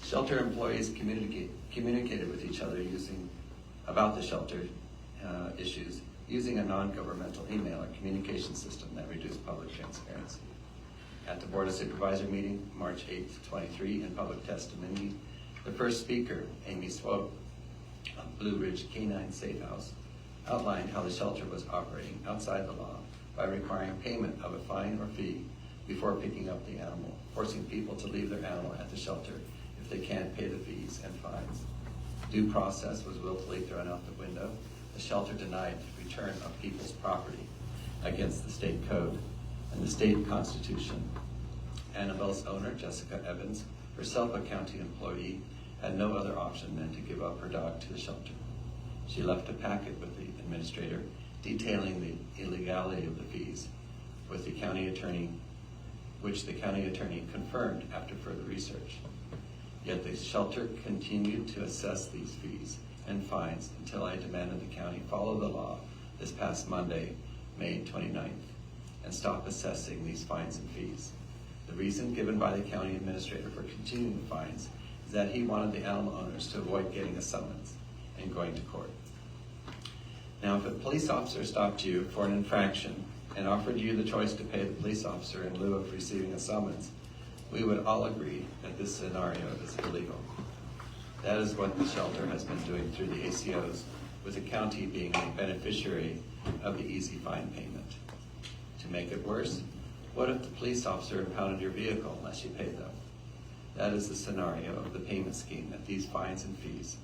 Shelter employees communicated with each other about the shelter issues using a non-governmental email or communication system that reduced public transparency. At the Board of Supervisor meeting, March 8th, 23, in public testimony, the first speaker, Amy Swope of Blue Ridge Canine Safe House, outlined how the shelter was operating outside the law by requiring payment of a fine or fee before picking up the animal, forcing people to leave their animal at the shelter if they can't pay the fees and fines. Due process was willfully thrown out the window. The shelter denied return of people's property against the state code and the state constitution. Annabelle's owner, Jessica Evans, herself a county employee, had no other option than to give up her dog to the shelter. She left a packet with the administrator detailing the illegality of the fees with the county attorney, which the county attorney confirmed after further research. Yet the shelter continued to assess these fees and fines until I demanded the county follow the law this past Monday, May 29th, and stop assessing these fines and fees. The reason given by the county administrator for continuing the fines is that he wanted the animal owners to avoid getting a summons and going to court. Now, if a police officer stopped you for an infraction and offered you the choice to pay the police officer in lieu of receiving a summons, we would all agree that this scenario is illegal. That is what the shelter has been doing through the ACOs, with the county being a beneficiary of the easy fine payment. To make it worse, what if the police officer impounded your vehicle unless you paid them? That is the scenario of the payment scheme at these fines and fees.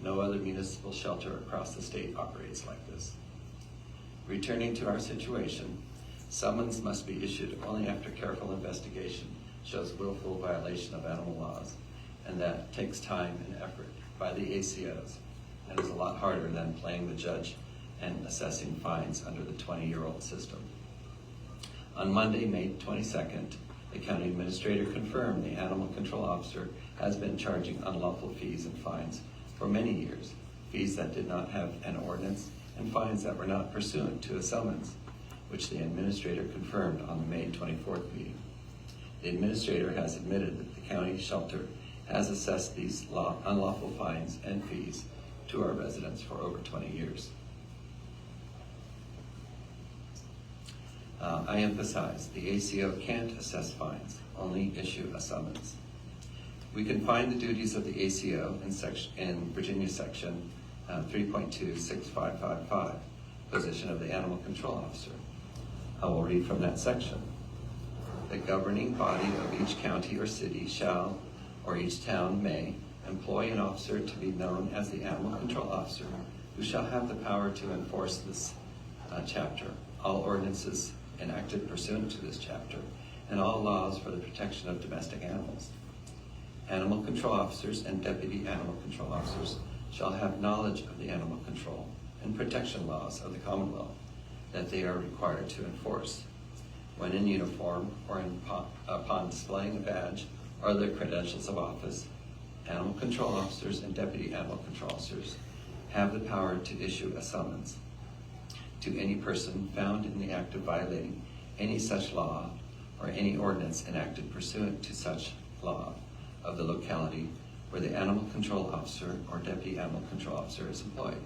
No other municipal shelter across the state operates like this. Returning to our situation, summons must be issued only after careful investigation shows willful violation of animal laws, and that takes time and effort by the ACOs, and is a lot harder than playing the judge and assessing fines under the 20-year-old system. On Monday, May 22nd, the county administrator confirmed the animal control officer has been charging unlawful fees and fines for many years, fees that did not have an ordinance and fines that were not pursuant to a summons, which the administrator confirmed on the May 24th meeting. The administrator has admitted that the county shelter has assessed these unlawful fines and fees to our residents for over 20 years. I emphasize the ACO can't assess fines, only issue a summons. We can find the duties of the ACO in Virginia section 3.26555, position of the animal control officer. I will read from that section. The governing body of each county or city shall, or each town may, employ an officer to be known as the animal control officer, who shall have the power to enforce this chapter, all ordinances enacted pursuant to this chapter, and all laws for the protection of domestic animals. Animal control officers and deputy animal control officers shall have knowledge of the animal control and protection laws of the Commonwealth that they are required to enforce. When in uniform or upon displaying a badge or other credentials of office, animal control officers and deputy animal control officers have the power to issue a summons to any person found in the act of violating any such law or any ordinance enacted pursuant to such law of the locality where the animal control officer or deputy animal control officer is employed.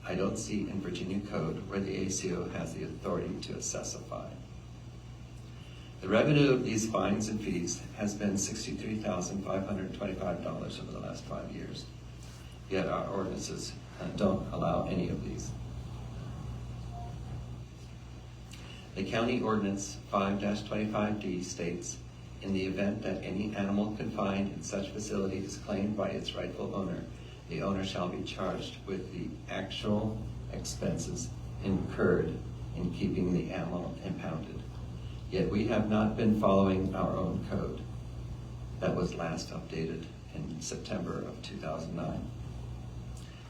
I don't see in Virginia code where the ACO has the authority to assess a fine. The revenue of these fines and fees has been $63,525 over the last 5 years, yet our ordinances don't allow any of these. The county ordinance 5-25D states, in the event that any animal confined in such facility is claimed by its rightful owner, the owner shall be charged with the actual expenses incurred in keeping the animal impounded. Yet we have not been following our own code that was last updated in September of 2009.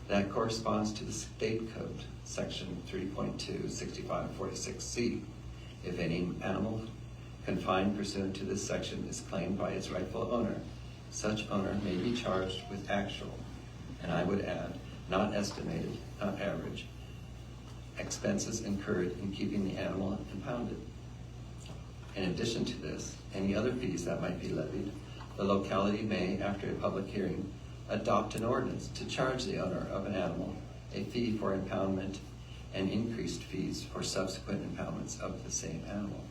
That corresponds to the state code, section 3.26546C. If any animal confined pursuant to this section is claimed by its rightful owner, such owner may be charged with actual, and I would add, not estimated, not average, expenses incurred in keeping the animal impounded. In addition to this, any other fees that might be levied the locality may, after a public hearing, adopt an ordinance to charge the owner of an animal a fee for impoundment and increased fees for subsequent impoundments of the same animal.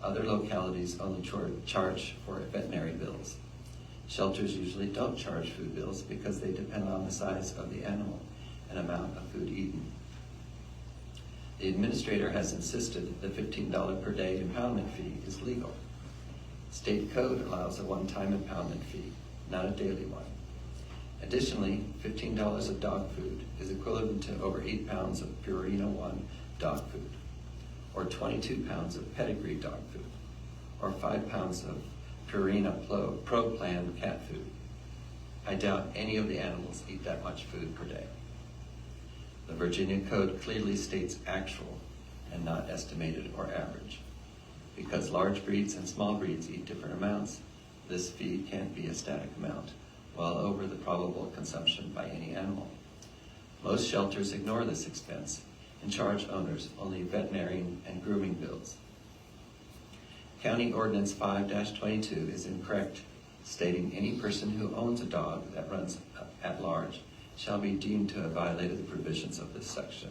Other localities only charge for veterinary bills. Shelters usually don't charge food bills because they depend on the size of the animal and amount of food eaten. The administrator has insisted the $15 per day impoundment fee is legal. State code allows a one-time impoundment fee, not a daily one. Additionally, $15 of dog food is equivalent to over 8 pounds of Purina 1 dog food, or 22 pounds of pedigree dog food, or 5 pounds of Purina Pro Plan cat food. I doubt any of the animals eat that much food per day. The Virginia Code clearly states actual and not estimated or average. Because large breeds and small breeds eat different amounts, this fee can't be a static amount, well over the probable consumption by any animal. Most shelters ignore this expense and charge owners only veterinarian and grooming bills. County Ordinance 5-22 is incorrect, stating any person who owns a dog that runs at large shall be deemed to have violated the provisions of this section.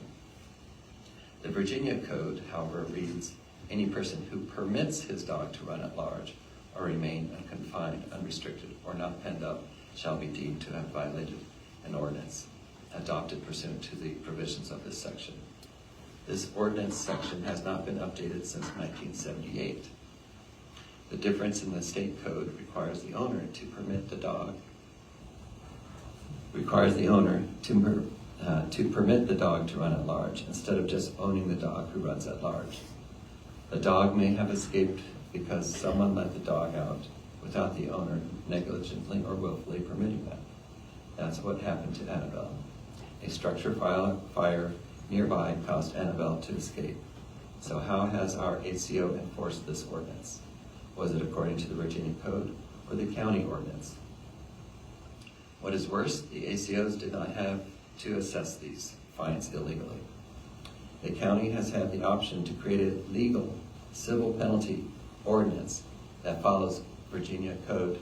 The Virginia Code, however, reads, any person who permits his dog to run at large or remain unconfined, unrestricted, or not penned up shall be deemed to have violated an ordinance adopted pursuant to the provisions of this section. This ordinance section has not been updated since 1978. The difference in the state code requires the owner to permit the dog to permit the dog to run at large instead of just owning the dog who runs at large. The dog may have escaped because someone let the dog out without the owner negligently or willfully permitting that. That's what happened to Annabelle. A structure fire nearby caused Annabelle to escape. So how has our ACO enforced this ordinance? Was it according to the Virginia Code or the county ordinance? What is worse, the ACOs did not have to assess these fines illegally. The county has had the option to create a legal civil penalty ordinance that follows Virginia Code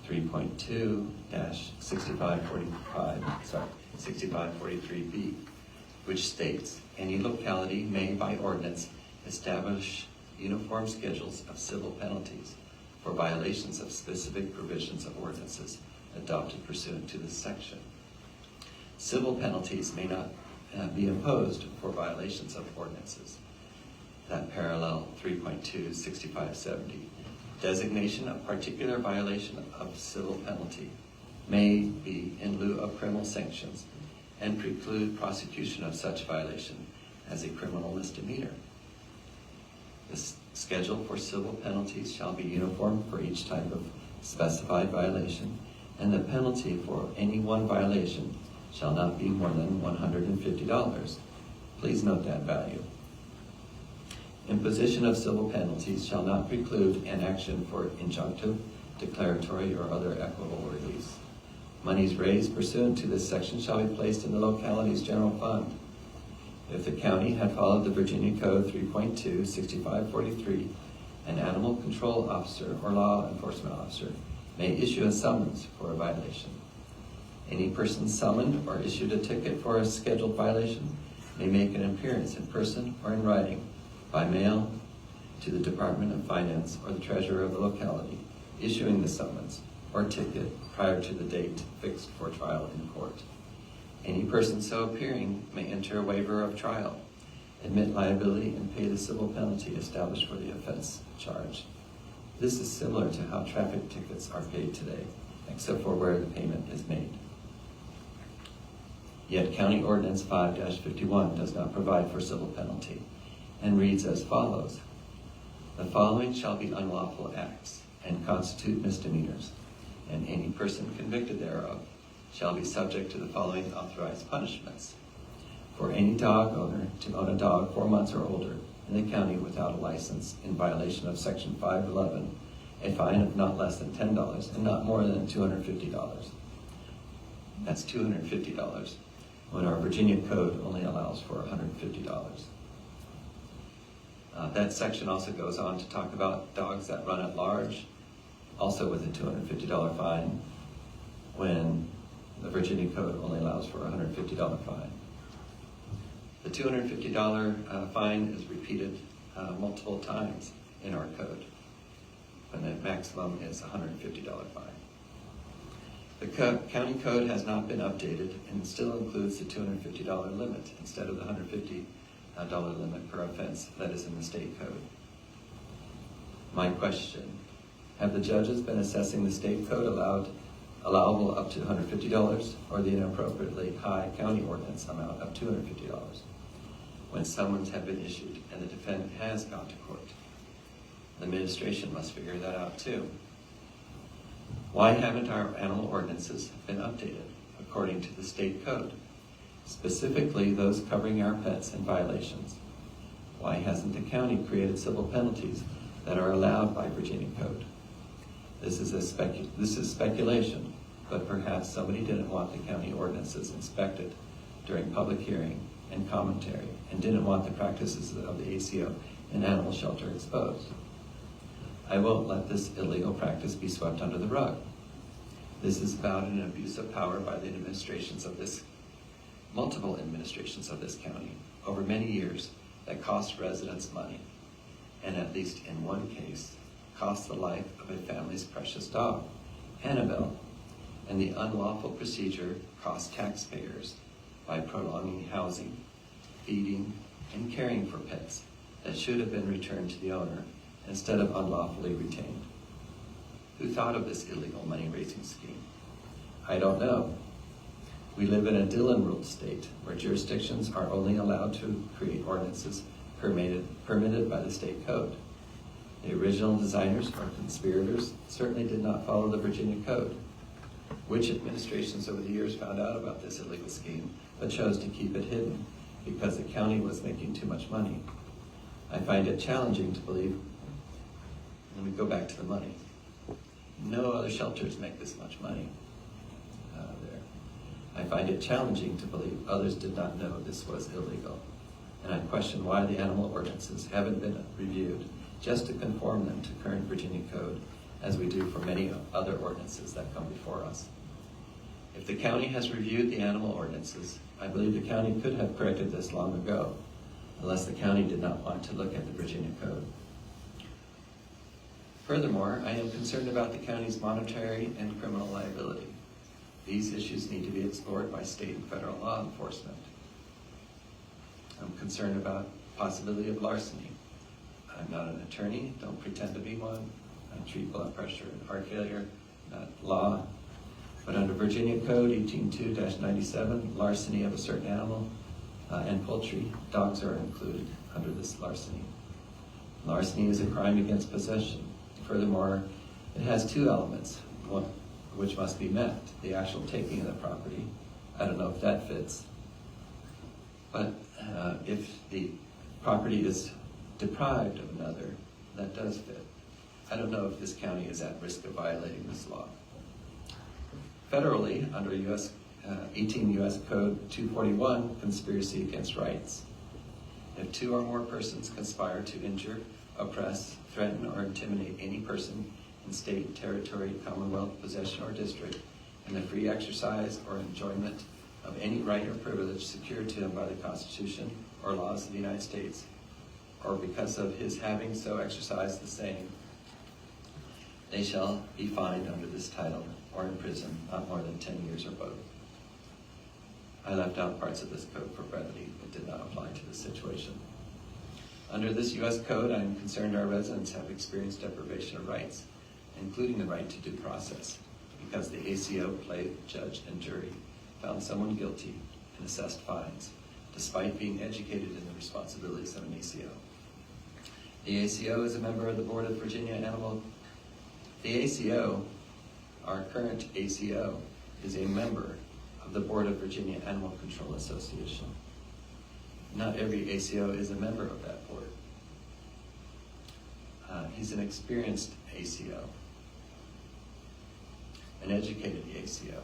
3.2-6543B, which states, any locality may by ordinance establish uniform schedules of civil penalties for violations of specific provisions of ordinances adopted pursuant to this section. Civil penalties may not be imposed for violations of ordinances that parallel 3.2-6570. Designation of particular violation of civil penalty may be in lieu of criminal sanctions and preclude prosecution of such violation as a criminal misdemeanor. The schedule for civil penalties shall be uniform for each type of specified violation, and the penalty for any one violation shall not be more than $150. Please note that value. Imposition of civil penalties shall not preclude an action for injunctive, declaratory, or other equitable release. Monies raised pursuant to this section shall be placed in the locality's general fund. If the county had followed the Virginia Code 3.2-6543, an animal control officer or law enforcement officer may issue a summons for a violation. Any person summoned or issued a ticket for a scheduled violation may make an appearance in person or in writing by mail to the Department of Finance or the treasurer of the locality, issuing the summons or ticket prior to the date fixed for trial in court. Any person so appearing may enter a waiver of trial, admit liability, and pay the civil penalty established for the offense charged. This is similar to how traffic tickets are paid today, except for where the payment is made. Yet County Ordinance 5-51 does not provide for civil penalty and reads as follows. The following shall be unlawful acts and constitute misdemeanors, and any person convicted thereof shall be subject to the following authorized punishments. For any dog owner to own a dog 4 months or older in the county without a license in violation of Section 511, a fine of not less than $10 and not more than $250. That's $250, when our Virginia Code only allows for $150. That section also goes on to talk about dogs that run at large, also with a $250 fine, when the Virginia Code only allows for a $150 fine. The $250 fine is repeated multiple times in our code, when the maximum is a $150 fine. The county code has not been updated and still includes the $250 limit instead of the $150 limit per offense that is in the state code. My question, have the judges been assessing the state code allowable up to $150 or the inappropriately high county ordinance amount of $250 when summons have been issued and the defendant has gone to court? The administration must figure that out too. Why haven't our animal ordinances been updated according to the state code, specifically those covering our pets and violations? Why hasn't the county created civil penalties that are allowed by Virginia code? This is speculation, but perhaps somebody didn't want the county ordinances inspected during public hearing and commentary and didn't want the practices of the ACO in animal shelter exposed. I won't let this illegal practice be swept under the rug. This is about an abuse of power by the multiple administrations of this county over many years that cost residents money, and at least in one case, cost the life of a family's precious dog, Annabelle, and the unlawful procedure cost taxpayers by prolonging housing, feeding, and caring for pets that should have been returned to the owner instead of unlawfully retained. Who thought of this illegal money-raising scheme? I don't know. We live in a Dillon ruled state where jurisdictions are only allowed to create ordinances permitted by the state code. The original designers or conspirators certainly did not follow the Virginia code. Which administrations over the years found out about this illegal scheme but chose to keep it hidden because the county was making too much money? I find it challenging to believe. Let me go back to the money. No other shelters make this much money there. I find it challenging to believe others did not know this was illegal. And I question why the animal ordinances haven't been reviewed just to conform them to current Virginia code as we do for many other ordinances that come before us. If the county has reviewed the animal ordinances, I believe the county could have corrected this long ago, unless the county did not want to look at the Virginia code. Furthermore, I am concerned about the county's monetary and criminal liability. These issues need to be explored by state and federal law enforcement. I'm concerned about possibility of larceny. I'm not an attorney, don't pretend to be one. I treat blood pressure and heart failure, not law. But under Virginia Code 182-97, larceny of a certain animal and poultry, dogs are included under this larceny. Larceny is a crime against possession. Furthermore, it has two elements, one which must be met: the actual taking of the property. I don't know if that fits. But if the property is deprived of another, that does fit. I don't know if this county is at risk of violating this law. Federally, under 18 U.S. Code 241, conspiracy against rights. If two or more persons conspire to injure, oppress, threaten, or intimidate any person in state, territory, commonwealth, possession, or district in the free exercise or enjoyment of any right or privilege secured to him by the Constitution or laws of the United States, or because of his having so exercised the same, they shall be fined under this title or in prison not more than 10 years or both. I left out parts of this code for brevity that did not apply to this situation. Under this U.S. code, I am concerned our residents have experienced deprivation of rights, including the right to due process, because the ACO played judge and jury, found someone guilty, and assessed fines, despite being educated in the responsibilities of an ACO. The ACO is a member of the Board of Virginia Animal. The ACO, our current ACO, is a member of the Board of Virginia Animal Control Association. Not every ACO is a member of that board. He's an experienced ACO, an educated ACO.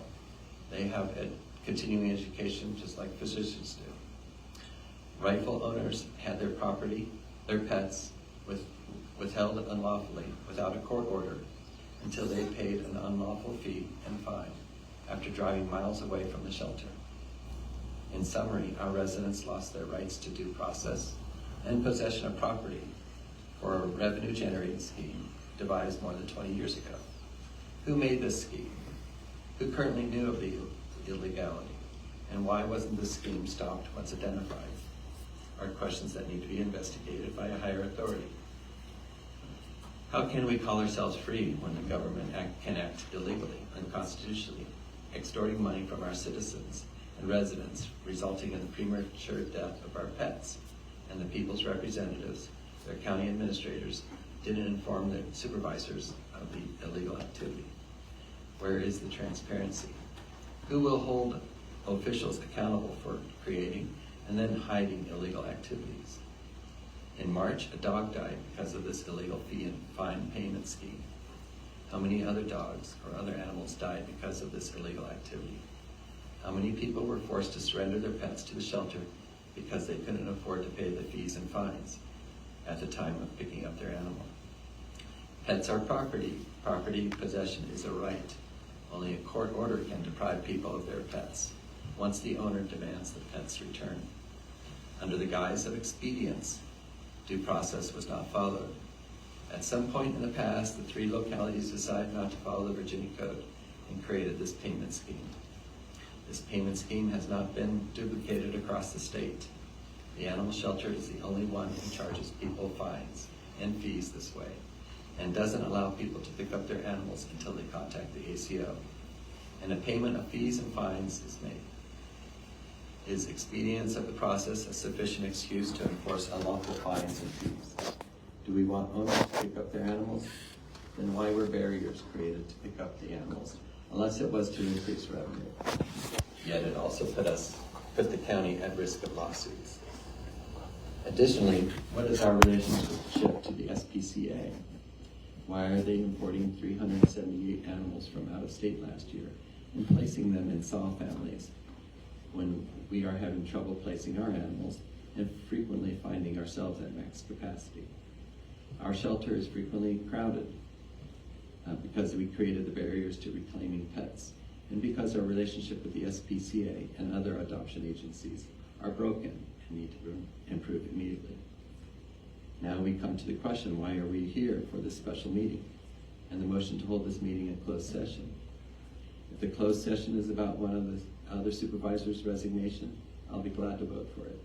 They have continuing education just like physicians do. Rightful owners had their property, their pets, withheld unlawfully without a court order until they paid an unlawful fee and fine after driving miles away from the shelter. In summary, our residents lost their rights to due process and possession of property for a revenue-generating scheme devised more than 20 years ago. Who made this scheme? Who currently knew of the illegality? And why wasn't this scheme stopped once identified? Are questions that need to be investigated by a higher authority. How can we call ourselves free when the government can act illegally, unconstitutionally, extorting money from our citizens and residents, resulting in the premature death of our pets, and the people's representatives, their county administrators, didn't inform the supervisors of the illegal activity? Where is the transparency? Who will hold officials accountable for creating and then hiding illegal activities? In March, a dog died because of this illegal fee and fine payment scheme. How many other dogs or other animals died because of this illegal activity? How many people were forced to surrender their pets to the shelter because they couldn't afford to pay the fees and fines at the time of picking up their animal? Pets are property. Property possession is a right. Only a court order can deprive people of their pets once the owner demands the pet's return. Under the guise of expedience, due process was not followed. At some point in the past, the 3 localities decided not to follow the Virginia Code and created this payment scheme. This payment scheme has not been duplicated across the state. The animal shelter is the only one who charges people fines and fees this way, and doesn't allow people to pick up their animals until they contact the ACO. And a payment of fees and fines is made. Is expedience of the process a sufficient excuse to enforce unlawful fines and fees? Do we want owners to pick up their animals? Then why were barriers created to pick up the animals, unless it was to increase revenue? Yet it also put the county at risk of lawsuits. Additionally, what is our relationship to the SPCA? Why are they importing 378 animals from out of state last year and placing them in SAW families when we are having trouble placing our animals and frequently finding ourselves at max capacity? Our shelter is frequently crowded because we created the barriers to reclaiming pets, and because our relationship with the SPCA and other adoption agencies are broken and need to improve immediately. Now we come to the question, why are we here for this special meeting and the motion to hold this meeting in closed session? If the closed session is about one of the other supervisor's resignation, I'll be glad to vote for it.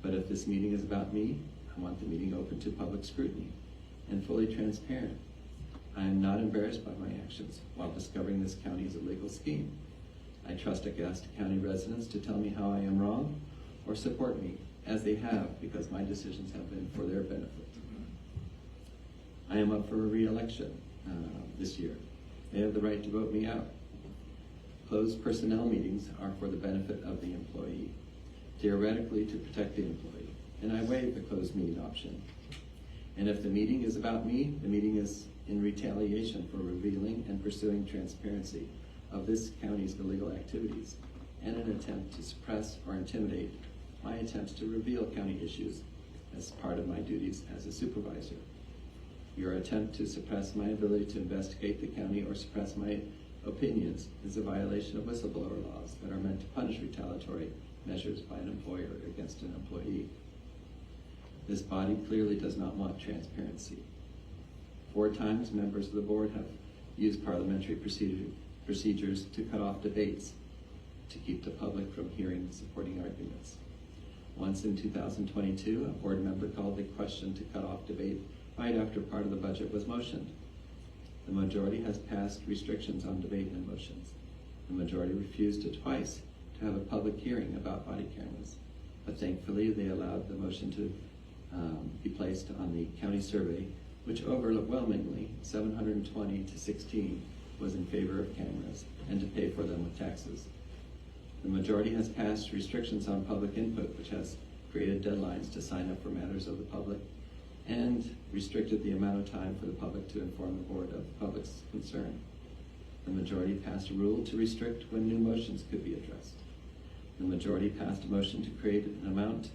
But if this meeting is about me, I want the meeting open to public scrutiny and fully transparent. I am not embarrassed by my actions while discovering this county's illegal scheme. I trust Augusta County residents to tell me how I am wrong or support me, as they have, because my decisions have been for their benefit. I am up for a re-election this year. They have the right to vote me out. Closed personnel meetings are for the benefit of the employee, theoretically to protect the employee, and I waive the closed meeting option. And if the meeting is about me, the meeting is in retaliation for revealing and pursuing transparency of this county's illegal activities and an attempt to suppress or intimidate my attempts to reveal county issues as part of my duties as a supervisor. Your attempt to suppress my ability to investigate the county or suppress my opinions is a violation of whistleblower laws that are meant to punish retaliatory measures by an employer against an employee. This body clearly does not want transparency. 4 times, members of the board have used parliamentary procedures to cut off debates to keep the public from hearing supporting arguments. Once in 2022, a board member called a question to cut off debate right after part of the budget was motioned. The majority has passed restrictions on debate and motions. The majority refused twice to have a public hearing about body cameras, but thankfully they allowed the motion to be placed on the county survey, which overwhelmingly, 720 to 16, was in favor of cameras and to pay for them with taxes. The majority has passed restrictions on public input, which has created deadlines to sign up for matters of the public and restricted the amount of time for the public to inform the board of the public's concern. The majority passed a rule to restrict when new motions could be addressed. The majority passed a motion to create an amount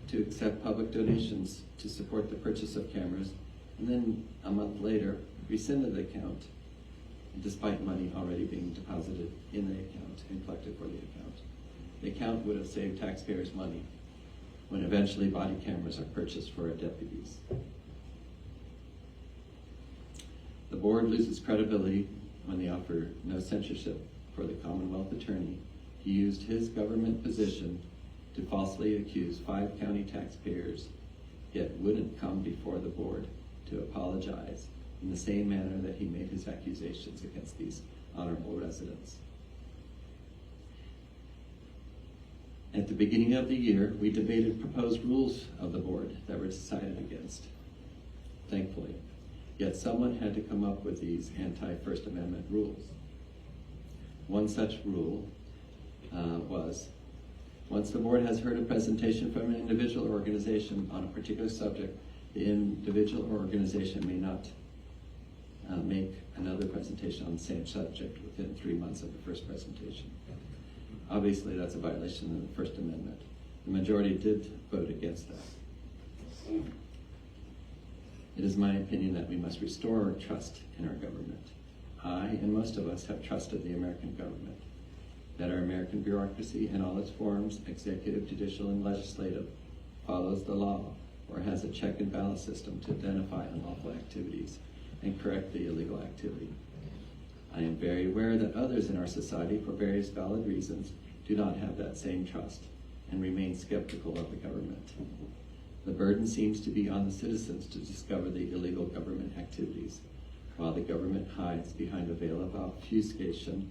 to accept public donations to support the purchase of cameras, and then a month later rescinded the count despite money already being deposited in the account and collected for the account. The account would have saved taxpayers money when eventually body cameras are purchased for our deputies. The board loses credibility when they offer no censorship for the Commonwealth Attorney. He used his government position to falsely accuse 5 county taxpayers, yet wouldn't come before the board to apologize in the same manner that he made his accusations against these honorable residents. At the beginning of the year, we debated proposed rules of the board that were decided against, thankfully. Yet someone had to come up with these anti-First Amendment rules. One such rule was, once the board has heard a presentation from an individual or organization on a particular subject, the individual or organization may not make another presentation on the same subject within 3 months of the first presentation. Obviously, that's a violation of the First Amendment. The majority did vote against that. It is my opinion that we must restore trust in our government. I and most of us have trusted the American government, that our American bureaucracy in all its forms, executive, judicial, and legislative, follows the law or has a check and balance system to identify unlawful activities and correct the illegal activity. I am very aware that others in our society, for various valid reasons, do not have that same trust and remain skeptical of the government. The burden seems to be on the citizens to discover the illegal government activities, while the government hides behind a veil of obfuscation,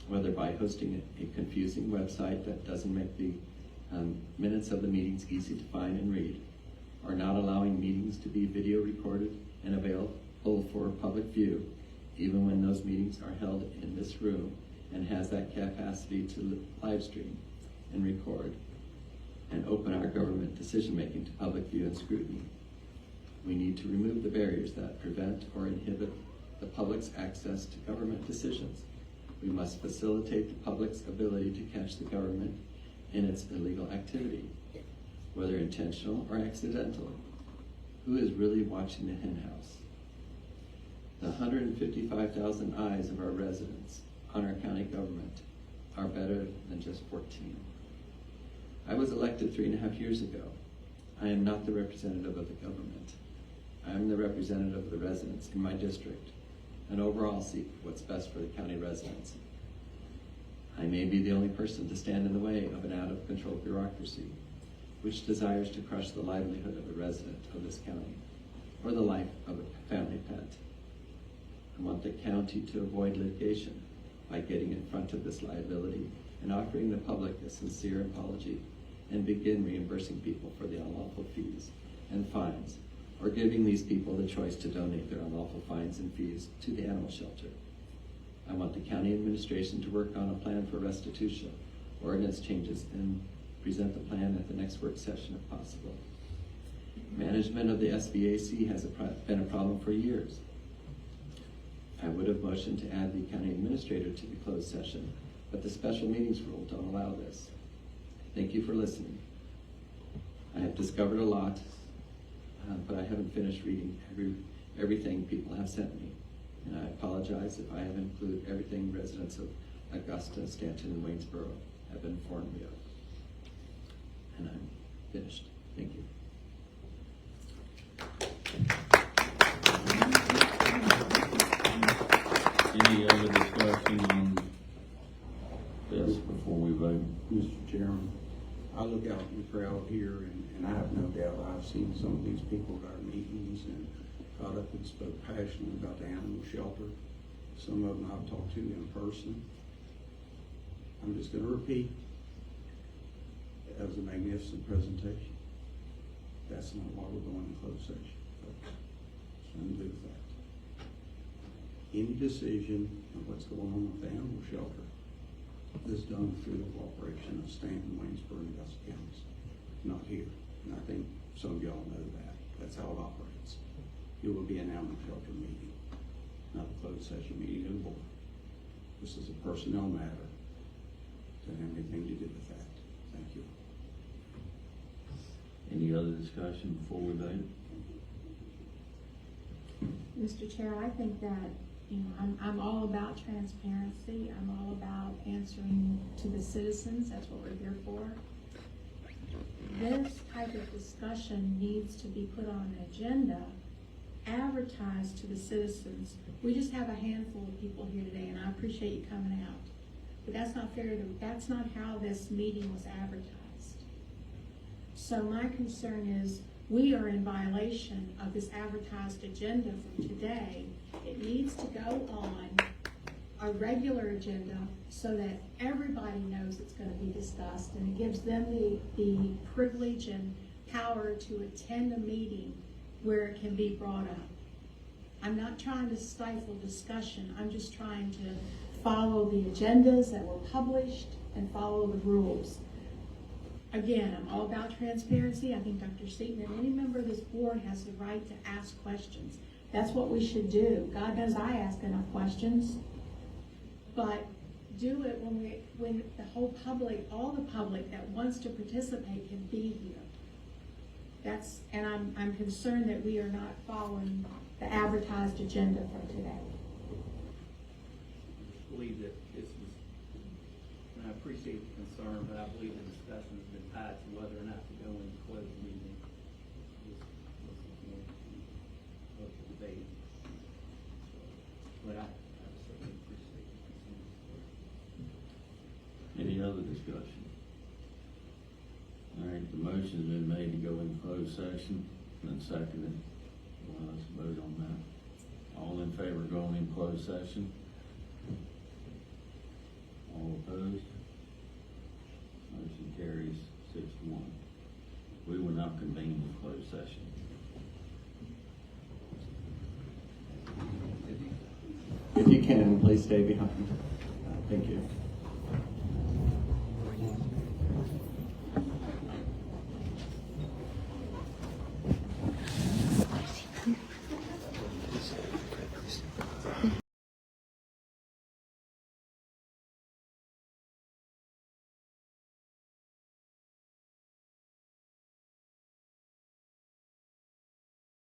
whether by hosting a confusing website that doesn't make the minutes of the meetings easy to find and read, or not allowing meetings to be video recorded and available for public view, even when those meetings are held in this room and has that capacity to live stream and record and open our government decision-making to public view and scrutiny. We need to remove the barriers that prevent or inhibit the public's access to government decisions. We must facilitate the public's ability to catch the government in its illegal activity, whether intentional or accidental. Who is really watching the hen house? The 155,000 eyes of our residents on our county government are better than just 14. I was elected 3.5 years ago. I am not the representative of the government. I am the representative of the residents in my district and overall seek what's best for the county residents. I may be the only person to stand in the way of an out-of-control bureaucracy which desires to crush the livelihood of a resident of this county or the life of a family pet. I want the county to avoid litigation by getting in front of this liability and offering the public a sincere apology and begin reimbursing people for the unlawful fees and fines, or giving these people the choice to donate their unlawful fines and fees to the animal shelter. I want the county administration to work on a plan for restitution, ordinance changes, and present the plan at the next work session if possible. Management of the SBAC has been a problem for years. I would have motioned to add the county administrator to the closed session, but the special meetings rule don't allow this. Thank you for listening. I have discovered a lot, but I haven't finished reading everything people have sent me. And I apologize if I have included everything residents of Augusta, Stanton, and Waynesboro have informed me of. And I'm finished. Thank you. Any other discussion on this before we vote? Mr. Chairman, I look out in the crowd here, and I have no doubt I've seen some of these people at our meetings and got up and spoke passionately about the animal shelter. Some of them I've talked to in person. I'm just going to repeat, that was a magnificent presentation. That's not why we're going in closed session, folks. Nothing to do with that. Any decision of what's going on with the animal shelter is done through the cooperation of Stanton, Waynesboro, and Augusta counties, not here. And I think some of y'all know that. That's how it operates. It will be an animal shelter meeting, not a closed session meeting of the board. This is a personnel matter. Doesn't have anything to do with that. Thank you. Any other discussion before we vote? Mr. Chair, I think that you know, I'm all about transparency. I'm all about answering to the citizens. That's what we're here for. This type of discussion needs to be put on an agenda, advertised to the citizens. We just have a handful of people here today, and I appreciate you coming out. But that's not fair that's not how this meeting was advertised. So my concern is we are in violation of this advertised agenda from today. It needs to go on a regular agenda so that everybody knows it's going to be discussed, and it gives them the privilege and power to attend a meeting where it can be brought up. I'm not trying to stifle discussion. I'm just trying to follow the agendas that were published and follow the rules. Again, I'm all about transparency. I think Dr. Seaton and any member of this board has the right to ask questions. That's what we should do. God knows I ask enough questions. But do it when the whole public, all the public that wants to participate can be here. And I'm concerned that we are not following the advertised agenda for today. I believe that this was, and I appreciate the concern, but I believe the discussion has been tied to whether or not to go into closed meeting. This was the point of the debate. But I certainly appreciate the concern. Any other discussion? All right, the motion's been made to go into closed session, and seconded. Well, let's vote on that. All in favor of going in closed session? All opposed? Motion carries 6-1. We will not convene in closed session. If you can, please stay behind. Thank you.